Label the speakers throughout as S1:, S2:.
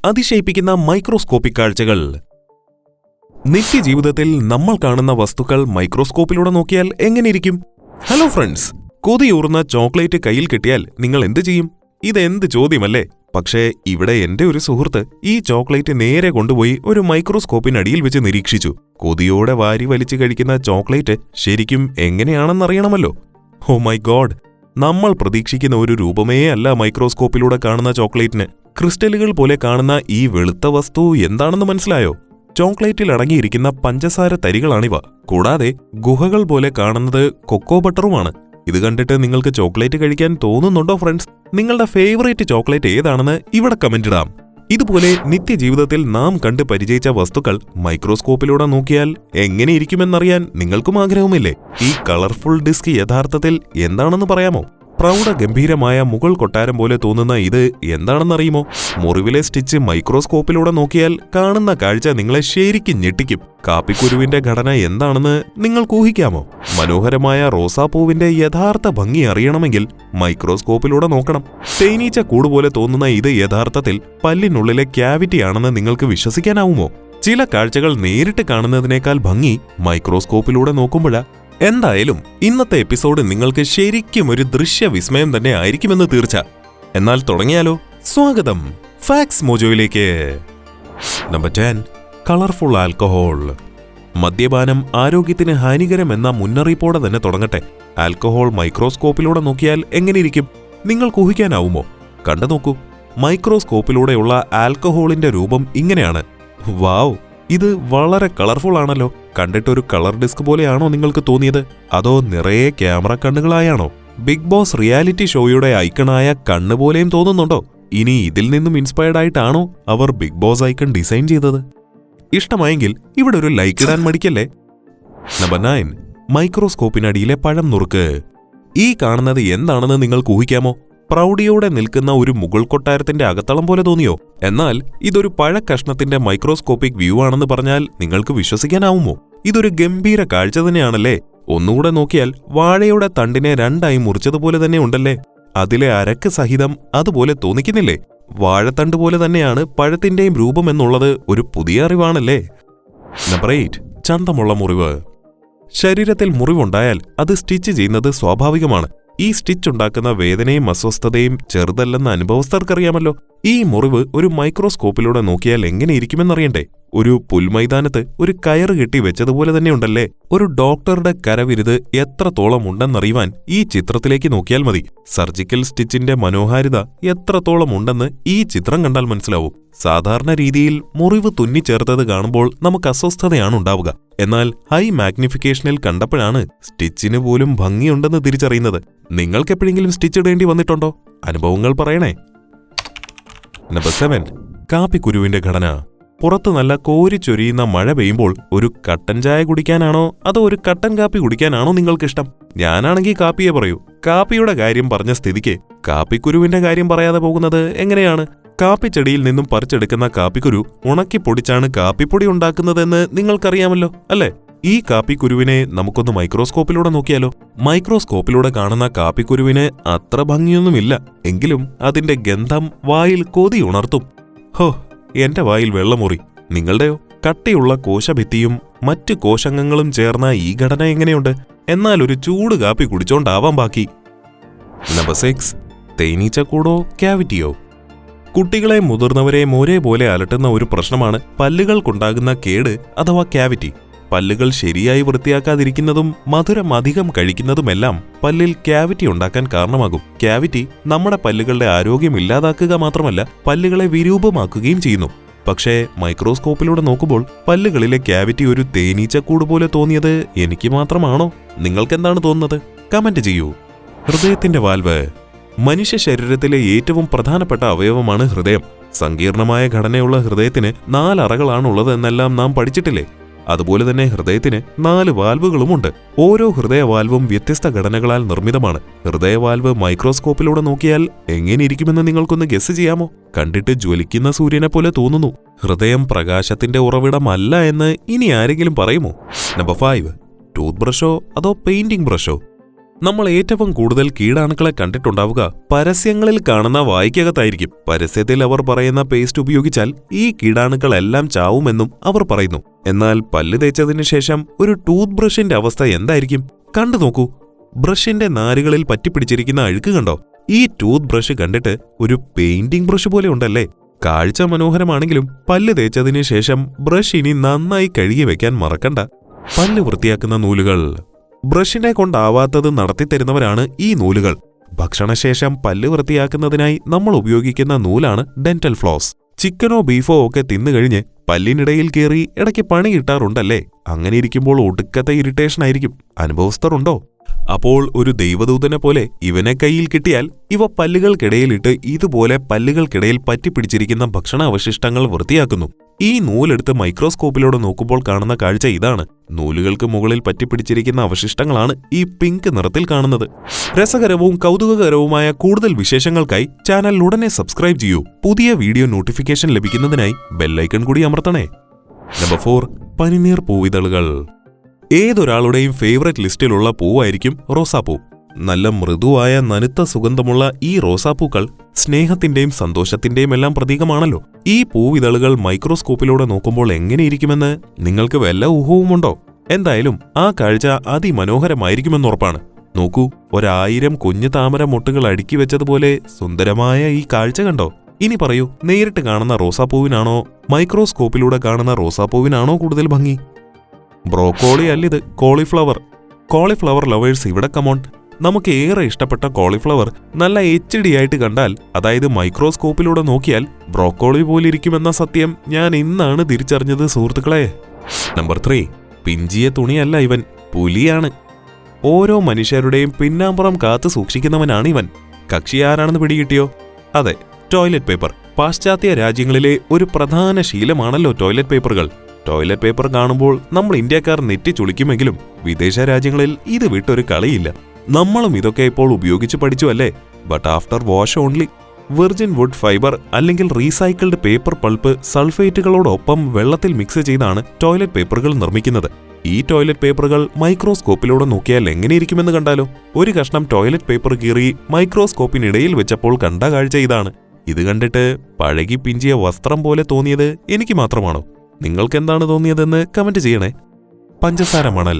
S1: അതിശയിപ്പിക്കുന്ന മൈക്രോസ്കോപ്പിക് കാഴ്ചകൾ. നിത്യജീവിതത്തിൽ നമ്മൾ കാണുന്ന വസ്തുക്കൾ മൈക്രോസ്കോപ്പിലൂടെ നോക്കിയാൽ എങ്ങനെയിരിക്കും? ഹലോ ഫ്രണ്ട്സ്, കൊതിയൂറുന്ന ചോക്ലേറ്റ് കയ്യിൽ കിട്ടിയാൽ നിങ്ങൾ എന്ത് ചെയ്യും? ഇതെന്ത് ചോദ്യമല്ലേ? പക്ഷേ ഇവിടെ എന്റെ ഒരു സുഹൃത്ത് ഈ ചോക്ലേറ്റ് നേരെ കൊണ്ടുപോയി ഒരു മൈക്രോസ്കോപ്പിനടിയിൽ വെച്ച് നിരീക്ഷിച്ചു. കൊതിയോടെ വാരി വലിച്ചു കഴിക്കുന്ന ചോക്ലേറ്റ് ശരിക്കും എങ്ങനെയാണെന്നറിയണമല്ലോ. ഓ മൈ ഗോഡ്, നമ്മൾ പ്രതീക്ഷിക്കുന്ന ഒരു രൂപമേ അല്ല മൈക്രോസ്കോപ്പിലൂടെ കാണുന്ന ചോക്ലേറ്റിന്. ക്രിസ്റ്റലുകൾ പോലെ കാണുന്ന ഈ വെളുത്ത വസ്തു എന്താണെന്ന് മനസ്സിലായോ? ചോക്ലേറ്റിൽ അടങ്ങിയിരിക്കുന്ന പഞ്ചസാര തരികളാണിവ. കൂടാതെ ഗുഹകൾ പോലെ കാണുന്നത് കൊക്കോ ബട്ടറുമാണ്. ഇത് കണ്ടിട്ട് നിങ്ങൾക്ക് ചോക്ലേറ്റ് കഴിക്കാൻ തോന്നുന്നുണ്ടോ ഫ്രണ്ട്സ്? നിങ്ങളുടെ ഫേവറേറ്റ് ചോക്ലേറ്റ് ഏതാണെന്ന് ഇവിടെ കമന്റ് ഇടാം. ഇതുപോലെ നിത്യജീവിതത്തിൽ നാം കണ്ട് പരിചയിച്ച വസ്തുക്കൾ മൈക്രോസ്കോപ്പിലൂടെ നോക്കിയാൽ എങ്ങനെയിരിക്കുമെന്നറിയാൻ നിങ്ങൾക്കും ആഗ്രഹമില്ലേ? ഈ കളർഫുൾ ഡിസ്ക് യഥാർത്ഥത്തിൽ എന്താണെന്ന് പറയാമോ? പ്രൗഢഗംഭീരമായ മുഗൾ കൊട്ടാരം പോലെ തോന്നുന്ന ഇത് എന്താണെന്നറിയുമോ? മുറിവിലെ സ്റ്റിച്ച് മൈക്രോസ്കോപ്പിലൂടെ നോക്കിയാൽ കാണുന്ന കാഴ്ച നിങ്ങളെ ശരിക്കും ഞെട്ടിക്കും. കാപ്പിക്കുരുവിന്റെ ഘടന എന്താണെന്ന് നിങ്ങൾക്ക് ഊഹിക്കാമോ? മനോഹരമായ റോസാപ്പൂവിന്റെ യഥാർത്ഥ ഭംഗി അറിയണമെങ്കിൽ മൈക്രോസ്കോപ്പിലൂടെ നോക്കണം. തേനീച്ച കൂടുപോലെ തോന്നുന്ന ഇത് യഥാർത്ഥത്തിൽ പല്ലിനുള്ളിലെ ക്യാവിറ്റിയാണെന്ന് നിങ്ങൾക്ക് വിശ്വസിക്കാനാവുമോ? ചില കാഴ്ചകൾ നേരിട്ട് കാണുന്നതിനേക്കാൾ ഭംഗി മൈക്രോസ്കോപ്പിലൂടെ നോക്കുമ്പോഴാ. എന്തായാലും ഇന്നത്തെ എപ്പിസോഡ് നിങ്ങൾക്ക് ശരിക്കും ഒരു ദൃശ്യവിസ്മയം തന്നെ ആയിരിക്കുമെന്ന് തീർച്ച. എന്നാൽ തുടങ്ങിയാലോ? സ്വാഗതം ഫാക്സ് മോജോയിലേക്ക്. Number 10, colourful alcohol. മദ്യപാനം ആരോഗ്യത്തിന് ഹാനികരമെന്ന മുന്നറിയിപ്പോടെ തന്നെ തുടങ്ങട്ടെ. ആൽക്കഹോൾ മൈക്രോസ്കോപ്പിലൂടെ നോക്കിയാൽ എങ്ങനെയിരിക്കും? നിങ്ങൾക്ക് ഊഹിക്കാനാവുമോ? കണ്ടു നോക്കൂ. മൈക്രോസ്കോപ്പിലൂടെയുള്ള ആൽക്കഹോളിന്റെ രൂപം ഇങ്ങനെയാണ്. വാവ്, ഇത് വളരെ കളർഫുൾ ആണല്ലോ. കണ്ടിട്ടൊരു കളർ ഡിസ്ക് പോലെയാണോ നിങ്ങൾക്ക് തോന്നിയത്? അതോ നിറയെ ക്യാമറ കണ്ണുകളായാണോ? ബിഗ് ബോസ് റിയാലിറ്റി ഷോയുടെ ഐക്കണായ കണ്ണ് പോലെയും തോന്നുന്നുണ്ടോ? ഇനി ഇതിൽ നിന്നും ഇൻസ്പയർഡ് ആയിട്ടാണോ അവർ ബിഗ് ബോസ് ഐക്കൺ ഡിസൈൻ ചെയ്തത്? ഇഷ്ടമായെങ്കിൽ ഇവിടെ ഒരു ലൈക്ക് ഇടാൻ മടിക്കല്ലേ. നമ്പർ 9, മൈക്രോസ്കോപ്പിനടിയിലെ പഴം നുറുക്ക്. ഈ കാണുന്നത് എന്താണെന്ന് നിങ്ങൾക്ക് ഊഹിക്കാമോ? പ്രൗഢിയോടെ നിൽക്കുന്ന ഒരു മുഗൾ കൊട്ടാരത്തിന്റെ അകത്തളം പോലെ തോന്നിയോ? എന്നാൽ ഇതൊരു പഴക്കഷ്ണത്തിന്റെ മൈക്രോസ്കോപ്പിക് വ്യൂ ആണെന്ന് പറഞ്ഞാൽ നിങ്ങൾക്ക് വിശ്വസിക്കാനാവുമോ? ഇതൊരു ഗംഭീര കാഴ്ച തന്നെയാണല്ലേ. ഒന്നുകൂടെ നോക്കിയാൽ വാഴയുടെ തണ്ടിനെ രണ്ടായി മുറിച്ചതുപോലെ തന്നെ ഉണ്ടല്ലേ. അതിലെ അരക്ക് സഹിതം അതുപോലെ തോന്നിക്കുന്നില്ലേ? വാഴത്തണ്ട് പോലെ തന്നെയാണ് പഴത്തിന്റെയും രൂപം എന്നുള്ളത് ഒരു പുതിയ അറിവാണല്ലേ. നമ്പർ 8, ചന്തമുള്ള മുറിവ്. ശരീരത്തിൽ മുറിവുണ്ടായാൽ അത് സ്റ്റിച്ച് ചെയ്യുന്നത് സ്വാഭാവികമാണ്. ഈ സ്റ്റിച്ച് ഉണ്ടാക്കുന്ന വേദനയും അസ്വസ്ഥതയും ചെറുതല്ലെന്ന അനുഭവസ്ഥർക്കറിയാമല്ലോ. ഈ മുറിവ് ഒരു മൈക്രോസ്കോപ്പിലൂടെ നോക്കിയാൽ എങ്ങനെയിരിക്കുമെന്നറിയണ്ടേ? ഒരു പുൽമൈതാനത്ത് ഒരു കയറ് കെട്ടി വെച്ചതുപോലെ തന്നെ ഉണ്ടല്ലേ. ഒരു ഡോക്ടറുടെ കരവിരുത് എത്രത്തോളം ഉണ്ടെന്നറിയുവാൻ ഈ ചിത്രത്തിലേക്ക് നോക്കിയാൽ മതി. സർജിക്കൽ സ്റ്റിച്ചിന്റെ മനോഹാരിത എത്രത്തോളം ഉണ്ടെന്ന് ഈ ചിത്രം കണ്ടാൽ മനസ്സിലാവും. സാധാരണ രീതിയിൽ മുറിവ് തുന്നിച്ചേർത്തത് കാണുമ്പോൾ നമുക്ക് അസ്വസ്ഥതയാണ് ഉണ്ടാവുക. എന്നാൽ ഹൈ മാഗ്നിഫിക്കേഷനിൽ കണ്ടപ്പോഴാണ് സ്റ്റിച്ചിന് പോലും ഭംഗിയുണ്ടെന്ന് തിരിച്ചറിയുന്നത്. നിങ്ങൾക്കെപ്പോഴെങ്കിലും സ്റ്റിച്ച് ഇടേണ്ടി വന്നിട്ടുണ്ടോ? അനുഭവങ്ങൾ പറയണേ. നമ്പർ 7, കാപ്പിക്കുരുവിന്റെ ഘടന. പുറത്ത് നല്ല കോരിച്ചൊരിയുന്ന മഴ പെയ്യുമ്പോൾ ഒരു കട്ടൻ ചായ കുടിക്കാനാണോ അതോ ഒരു കട്ടൻ കാപ്പി കുടിക്കാനാണോ നിങ്ങൾക്കിഷ്ടം? ഞാനാണെങ്കിൽ കാപ്പിയെ പറയൂ. കാപ്പിയുടെ കാര്യം പറഞ്ഞ സ്ഥിതിക്ക് കാപ്പിക്കുരുവിന്റെ കാര്യം പറയാതെ പോകുന്നത് എങ്ങനെയാണ്? കാപ്പിച്ചെടിയിൽ നിന്നും പറിച്ചെടുക്കുന്ന കാപ്പിക്കുരു ഉണക്കി പൊടിച്ചാണ് കാപ്പിപ്പൊടി ഉണ്ടാക്കുന്നതെന്ന് നിങ്ങൾക്കറിയാമല്ലോ അല്ലേ? ഈ കാപ്പിക്കുരുവിനെ നമുക്കൊന്ന് മൈക്രോസ്കോപ്പിലൂടെ നോക്കിയാലോ? മൈക്രോസ്കോപ്പിലൂടെ കാണുന്ന കാപ്പിക്കുരുവിന് അത്ര ഭംഗിയൊന്നുമില്ല. എങ്കിലും അതിന്റെ ഗന്ധം വായിൽ കൊതി ഉണർത്തും. ഹോ, എന്റെ വായിൽ വെള്ളമുറി. നിങ്ങളുടെയോ? കട്ടിയുള്ള കോശഭിത്തിയും മറ്റ് കോശങ്ങളും ചേർന്ന ഈ ഘടന എങ്ങനെയുണ്ട്? എന്നാൽ ഒരു ചൂട് കാപ്പി കുടിച്ചോണ്ടാവാം ബാക്കി. നമ്പർ 6, തേനീച്ചക്കൂടോ ക്യാവിറ്റിയോ. കുട്ടികളെ മുതിർന്നവരെയും ഒരേപോലെ അലട്ടുന്ന ഒരു പ്രശ്നമാണ് പല്ലുകൾക്കുണ്ടാകുന്ന കേട് അഥവാ ക്യാവിറ്റി. പല്ലുകൾ ശരിയായി വൃത്തിയാക്കാതിരിക്കുന്നതും മധുരം അധികം കഴിക്കുന്നതുമെല്ലാം പല്ലിൽ ക്യാവിറ്റി ഉണ്ടാക്കാൻ കാരണമാകും. ക്യാവിറ്റി നമ്മുടെ പല്ലുകളുടെ ആരോഗ്യം ഇല്ലാതാക്കുക മാത്രമല്ല പല്ലുകളെ വിരൂപമാക്കുകയും ചെയ്യുന്നു. പക്ഷേ മൈക്രോസ്കോപ്പിലൂടെ നോക്കുമ്പോൾ പല്ലുകളിലെ ക്യാവിറ്റി ഒരു തേനീച്ചക്കൂട് പോലെ തോന്നിയത് എനിക്ക് മാത്രമാണോ? നിങ്ങൾക്കെന്താണ് തോന്നുന്നത്? കമന്റ് ചെയ്യൂ. ഹൃദയത്തിന്റെ വാൽവ്. മനുഷ്യ ശരീരത്തിലെ ഏറ്റവും പ്രധാനപ്പെട്ട അവയവമാണ് ഹൃദയം. സങ്കീർണമായ ഘടനയുള്ള ഹൃദയത്തിന് 4 അറകളാണുള്ളത് എന്നെല്ലാം നാം പഠിച്ചിട്ടില്ലേ? അതുപോലെ തന്നെ ഹൃദയത്തിന് 4 വാൽവുകളുമുണ്ട്. ഓരോ ഹൃദയവാൽവും വ്യത്യസ്ത ഘടനകളാൽ നിർമ്മിതമാണ്. ഹൃദയവാൽവ് മൈക്രോസ്കോപ്പിലൂടെ നോക്കിയാൽ എങ്ങനെയിരിക്കുമെന്ന് നിങ്ങൾക്കൊന്ന് ഗസ് ചെയ്യാമോ? കണ്ടിട്ട് ജ്വലിക്കുന്ന സൂര്യനെ പോലെ തോന്നുന്നു. ഹൃദയം പ്രകാശത്തിന്റെ ഉറവിടമല്ല എന്ന് ഇനി ആരെങ്കിലും പറയുമോ? നമ്പർ 5, ടൂത്ത് ബ്രഷോ അതോ പെയിന്റിംഗ് ബ്രഷോ. നമ്മൾ ഏറ്റവും കൂടുതൽ കീടാണുക്കളെ കണ്ടിട്ടുണ്ടാവുക പരസ്യങ്ങളിൽ കാണുന്ന വായ്ക്കകത്തായിരിക്കും. പരസ്യത്തിൽ അവർ പറയുന്ന പേസ്റ്റ് ഉപയോഗിച്ചാൽ ഈ കീടാണുക്കളെല്ലാം ചാവുമെന്നും അവർ പറയുന്നു. എന്നാൽ പല്ല് തേച്ചതിനു ശേഷം ഒരു ടൂത്ത് ബ്രഷിന്റെ അവസ്ഥ എന്തായിരിക്കും? കണ്ടു നോക്കൂ, ബ്രഷിന്റെ നാരുകളിൽ പറ്റിപ്പിടിച്ചിരിക്കുന്ന അഴുക്ക് കണ്ടോ? ഈ ടൂത്ത് ബ്രഷ് കണ്ടിട്ട് ഒരു പെയിന്റിംഗ് ബ്രഷ് പോലെ ഉണ്ടല്ലേ? കാഴ്ച മനോഹരമാണെങ്കിലും പല്ല് തേച്ചതിനു ശേഷം ബ്രഷ് ഇനി നന്നായി കഴുകി വെക്കാൻ മറക്കണ്ട. പല്ല് വൃത്തിയാക്കുന്ന നൂലുകൾ. ബ്രഷിനെ കൊണ്ടാവാത്തത് നടത്തിത്തരുന്നവരാണ് ഈ നൂലുകൾ. ഭക്ഷണശേഷം പല്ല് വൃത്തിയാക്കുന്നതിനായി നമ്മൾ ഉപയോഗിക്കുന്ന നൂലാണ് ഡെന്റൽ ഫ്ലോസ്. ചിക്കനോ ബീഫോ ഒക്കെ തിന്നുകഴിഞ്ഞ് പല്ലിനിടയിൽ കയറി ഇടയ്ക്ക് പണി കിട്ടാറുണ്ടല്ലേ? അങ്ങനെ ഇരിക്കുമ്പോൾ ഒടുക്കത്തെ ഇറിറ്റേഷൻ ആയിരിക്കും. അനുഭവസ്ഥരുണ്ടോ? അപ്പോൾ ഒരു ദൈവദൂതനെ പോലെ ഇവനെ കയ്യിൽ കിട്ടിയാൽ ഇവ പല്ലുകൾക്കിടയിലിട്ട് ഇതുപോലെ പല്ലുകൾക്കിടയിൽ പറ്റിപ്പിടിച്ചിരിക്കുന്ന ഭക്ഷണാവശിഷ്ടങ്ങൾ വൃത്തിയാക്കുന്നു. ഈ നൂലെടുത്ത് മൈക്രോസ്കോപ്പിലൂടെ നോക്കുമ്പോൾ കാണുന്ന കാഴ്ച ഇതാണ്. നൂലുകൾക്ക് മുകളിൽ പറ്റിപ്പിടിച്ചിരിക്കുന്ന അവശിഷ്ടങ്ങളാണ് ഈ പിങ്ക് നിറത്തിൽ കാണുന്നത്. രസകരവും കൗതുകകരവുമായ കൂടുതൽ വിശേഷങ്ങൾക്കായി ചാനൽ ഉടനെ സബ്സ്ക്രൈബ് ചെയ്യൂ. പുതിയ വീഡിയോ നോട്ടിഫിക്കേഷൻ ലഭിക്കുന്നതിനായി ബെല്ലൈക്കൺ കൂടി അമർത്തണേ. നമ്പർ 4, പനിനീർ പൂവിതളുകൾ. ഏതൊരാളുടെയും ഫേവറേറ്റ് ലിസ്റ്റിലുള്ള പൂവായിരിക്കും റോസാപ്പൂ. നല്ല മൃദുവായ നനുത്ത സുഗന്ധമുള്ള ഈ റോസാപ്പൂക്കൾ സ്നേഹത്തിന്റെയും സന്തോഷത്തിന്റെയും എല്ലാം പ്രതീകമാണല്ലോ. ഈ പൂവിതളുകൾ മൈക്രോസ്കോപ്പിലൂടെ നോക്കുമ്പോൾ എങ്ങനെയിരിക്കുമെന്ന് നിങ്ങൾക്ക് വല്ല ഊഹവുമുണ്ടോ? എന്തായാലും ആ കാഴ്ച അതിമനോഹരമായിരിക്കുമെന്നുറപ്പാണ്. നോക്കൂ, 1000 കുഞ്ഞു താമര മൊട്ടുകൾ അടുക്കി വെച്ചതുപോലെ സുന്ദരമായ ഈ കാഴ്ച കണ്ടോ? ഇനി പറയൂ, നേരിട്ട് കാണുന്ന റോസാപ്പൂവിനാണോ മൈക്രോസ്കോപ്പിലൂടെ കാണുന്ന റോസാപ്പൂവിനാണോ കൂടുതൽ ഭംഗി? ബ്രോക്കോളി അല്ലിത്, കോളിഫ്ലവർ. കോളിഫ്ലവർ ലവേഴ്സ് ഇവിടെ കമോൺ. നമുക്ക് ഏറെ ഇഷ്ടപ്പെട്ട കോളിഫ്ലവർ നല്ല HD ആയിട്ട് കണ്ടാൽ, അതായത് മൈക്രോസ്കോപ്പിലൂടെ നോക്കിയാൽ ബ്രോക്കോളി പോലിരിക്കുമെന്ന സത്യം ഞാൻ ഇന്നാണ് തിരിച്ചറിഞ്ഞത് സുഹൃത്തുക്കളെ. നമ്പർ 3, പിഞ്ചിയ തുണിയല്ല ഇവൻ, പുലിയാണ്. ഓരോ മനുഷ്യരുടെയും പിന്നാമ്പുറം കാത്തു സൂക്ഷിക്കുന്നവനാണ് ഇവൻ. കക്ഷി ആരാണെന്ന് പിടികിട്ടിയോ? അതെ, ടോയ്ലറ്റ് പേപ്പർ. പാശ്ചാത്യ രാജ്യങ്ങളിലെ ഒരു പ്രധാന ശീലമാണല്ലോ ടോയ്ലറ്റ് പേപ്പറുകൾ. ടോയ്ലറ്റ് പേപ്പർ കാണുമ്പോൾ നമ്മൾ ഇന്ത്യക്കാർ നെറ്റി ചുളിക്കുമെങ്കിലും വിദേശ രാജ്യങ്ങളിൽ ഇത് വിട്ടൊരു കളിയില്ല. നമ്മളും ഇതൊക്കെ ഇപ്പോൾ ഉപയോഗിച്ച് പഠിച്ചു അല്ലേ? But after wash only. Virgin would fibre അല്ലെങ്കിൽ റീസൈക്കിൾഡ് പേപ്പർ പൾപ്പ് സൾഫേറ്റുകളോടൊപ്പം വെള്ളത്തിൽ മിക്സ് ചെയ്താണ് ടോയ്ലറ്റ് പേപ്പറുകൾ നിർമ്മിക്കുന്നത്. ഈ ടോയ്ലറ്റ് പേപ്പറുകൾ മൈക്രോസ്കോപ്പിലൂടെ നോക്കിയാൽ എങ്ങനെയിരിക്കുമെന്ന് കണ്ടാലോ? ഒരു കഷ്ണം ടോയ്ലറ്റ് പേപ്പർ കീറി മൈക്രോസ്കോപ്പിനിടയിൽ വെച്ചപ്പോൾ കണ്ട കാഴ്ച ഇതാണ്. ഇത് കണ്ടിട്ട് പഴകി പിഞ്ചിയ വസ്ത്രം പോലെ തോന്നിയത് എനിക്ക് മാത്രമാണോ? നിങ്ങൾക്കെന്താണ് തോന്നിയതെന്ന് കമന്റ് ചെയ്യണേ. പഞ്ചസാര മണൽ.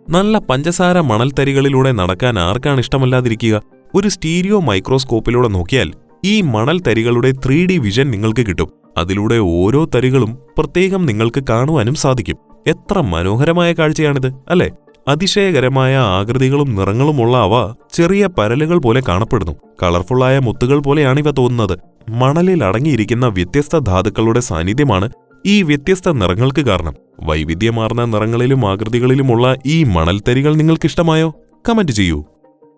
S1: നല്ല പഞ്ചസാര മണൽത്തരികളിലൂടെ നടക്കാൻ ആർക്കാണ് ഇഷ്ടമല്ലാതിരിക്കുക? ഒരു സ്റ്റീരിയോ മൈക്രോസ്കോപ്പിലൂടെ നോക്കിയാൽ ഈ മണൽത്തരികളുടെ 3D വിഷൻ നിങ്ങൾക്ക് കിട്ടും. അതിലൂടെ ഓരോ തരികളും പ്രത്യേകം നിങ്ങൾക്ക് കാണുവാനും സാധിക്കും. എത്ര മനോഹരമായ കാഴ്ചയാണിത് അല്ലേ? അതിശയകരമായ ആകൃതികളും നിറങ്ങളുമുള്ള അവ ചെറിയ പരലുകൾ പോലെ കാണപ്പെടുന്നു. കളർഫുള്ളായ മുത്തുകൾ പോലെയാണിവ തോന്നുന്നത്. മണലിൽ അടങ്ങിയിരിക്കുന്ന വ്യത്യസ്ത ധാതുക്കളുടെ സാന്നിധ്യമാണ് ഈ വ്യത്യസ്ത നിറങ്ങൾക്ക് കാരണം. വൈവിധ്യമാർന്ന നിറങ്ങളിലും ആകൃതികളിലുമുള്ള ഈ മണൽത്തരികൾ നിങ്ങൾക്കിഷ്ടമായോ? കമന്റ് ചെയ്യൂ.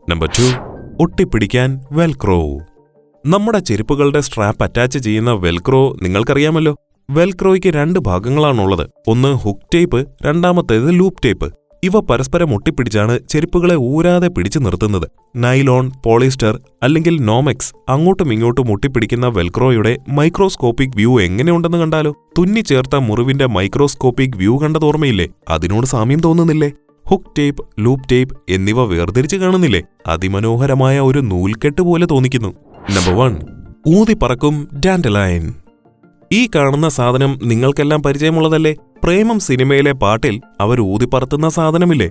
S1: നമ്പർ 2, ഒട്ടിപ്പിടിക്കാൻ വെൽക്രോ. നമ്മുടെ ചെരുപ്പുകളുടെ സ്ട്രാപ്പ് അറ്റാച്ച് ചെയ്യുന്ന വെൽക്രോ നിങ്ങൾക്കറിയാമല്ലോ. വെൽക്രോയ്ക്ക് 2 ഭാഗങ്ങളാണുള്ളത്. ഒന്ന് ഹുക്ക് ടേപ്പ്, രണ്ടാമത്തേത് ലൂപ്പ് ടേപ്പ്. ഇവ പരസ്പരം ഒട്ടിപ്പിടിച്ചാണ് ചെരുപ്പുകളെ ഊരാതെ പിടിച്ചു നിർത്തുന്നത്. നൈലോൺ, പോളിസ്റ്റർ അല്ലെങ്കിൽ നോമെക്സ് അങ്ങോട്ടും ഇങ്ങോട്ടും ഒട്ടിപ്പിടിക്കുന്ന വെൽക്രോയുടെ മൈക്രോസ്കോപ്പിക് വ്യൂ എങ്ങനെയുണ്ടെന്ന് കണ്ടാലോ? തുന്നിച്ചേർത്ത മുറിവിന്റെ മൈക്രോസ്കോപ്പിക് വ്യൂ കണ്ടതോർമ്മയില്ലേ? അതിനോട് സാമ്യം തോന്നുന്നില്ലേ? ഹുക്ക് ടേപ്പ്, ലൂപ്പ് ടേപ്പ് എന്നിവ വേർതിരിച്ച് കാണുന്നില്ലേ? അതിമനോഹരമായ ഒരു നൂൽക്കെട്ട് പോലെ തോന്നിക്കുന്നു. നമ്പർ 1, ഊതിപ്പറക്കും ഡാൻഡലൈൻ. ഈ കാണുന്ന സാധനം നിങ്ങൾക്കെല്ലാം പരിചയമുള്ളതല്ലേ? പ്രേമം സിനിമയിലെ പാട്ടിൽ അവർ ഊതിപ്പറത്തുന്ന സാധനമില്ലേ?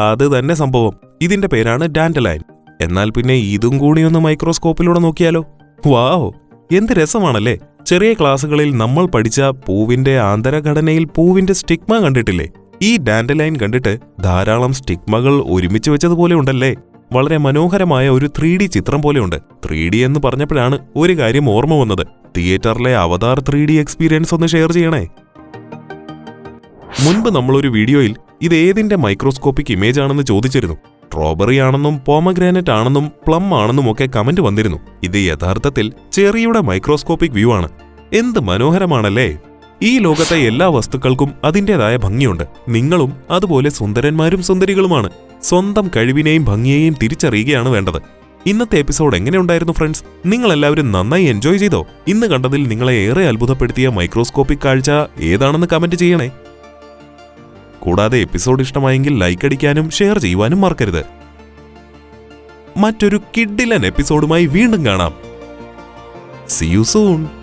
S1: അത് തന്നെ സംഭവം. ഇതിന്റെ പേരാണ് ഡാൻഡലൈൻ. എന്നാൽ പിന്നെ ഇതും കൂടിയൊന്ന് മൈക്രോസ്കോപ്പിലൂടെ നോക്കിയാലോ? വാവ്, എന്ത് രസമാണല്ലേ? ചെറിയ ക്ലാസ്സുകളിൽ നമ്മൾ പഠിച്ച പൂവിന്റെ ആന്തരഘടനയിൽ പൂവിന്റെ സ്റ്റിഗ്മ കണ്ടിട്ടില്ലേ? ഈ ഡാൻഡലൈൻ കണ്ടിട്ട് ധാരാളം സ്റ്റിഗ്മകൾ ഒരുമിച്ച് വെച്ചതുപോലെ ഉണ്ടല്ലേ? വളരെ മനോഹരമായ ഒരു 3D ചിത്രം പോലെയുണ്ട്. 3D എന്ന് പറഞ്ഞപ്പോഴാണ് ഒരു കാര്യം ഓർമ്മ വന്നത്. തിയേറ്ററിലെ അവതാർ 3D എക്സ്പീരിയൻസ് ഒന്ന് ഷെയർ ചെയ്യണേ. മുൻപ് നമ്മളൊരു വീഡിയോയിൽ ഇത് ഏതിന്റെ മൈക്രോസ്കോപ്പിക് ഇമേജ് ആണെന്ന് ചോദിച്ചിരുന്നു. സ്ട്രോബെറി ആണെന്നും പോമഗ്രാനറ്റ് ആണെന്നും പ്ലം ആണെന്നും ഒക്കെ കമന്റ് വന്നിരുന്നു. ഇത് യഥാർത്ഥത്തിൽ ചെറിയുടെ മൈക്രോസ്കോപ്പിക് വ്യൂ ആണ്. എന്ത് മനോഹരമാണല്ലേ? ഈ ലോകത്തെ എല്ലാ വസ്തുക്കൾക്കും അതിൻ്റെതായ ഭംഗിയുണ്ട്. നിങ്ങളും അതുപോലെ സുന്ദരന്മാരും സുന്ദരികളുമാണ്. സ്വന്തം കഴിവിനെയും ഭംഗിയെയും തിരിച്ചറിയുകയാണ് വേണ്ടത്. ഇന്നത്തെ എപ്പിസോഡ് എങ്ങനെയുണ്ടായിരുന്നു ഫ്രണ്ട്സ്? നിങ്ങളെല്ലാവരും നന്നായി എൻജോയ് ചെയ്തോ? ഇന്ന് കണ്ടതിൽ നിങ്ങളെ ഏറെ അത്ഭുതപ്പെടുത്തിയ മൈക്രോസ്കോപ്പിക് കാഴ്ച ഏതാണെന്ന് കമന്റ് ചെയ്യണേ. കൂടാതെ എപ്പിസോഡ് ഇഷ്ടമായെങ്കിൽ ലൈക്ക് അടിക്കാനും ഷെയർ ചെയ്യുവാനും മറക്കരുത്. മറ്റൊരു കിഡിലൻ എപ്പിസോഡുമായി വീണ്ടും കാണാം. See you soon.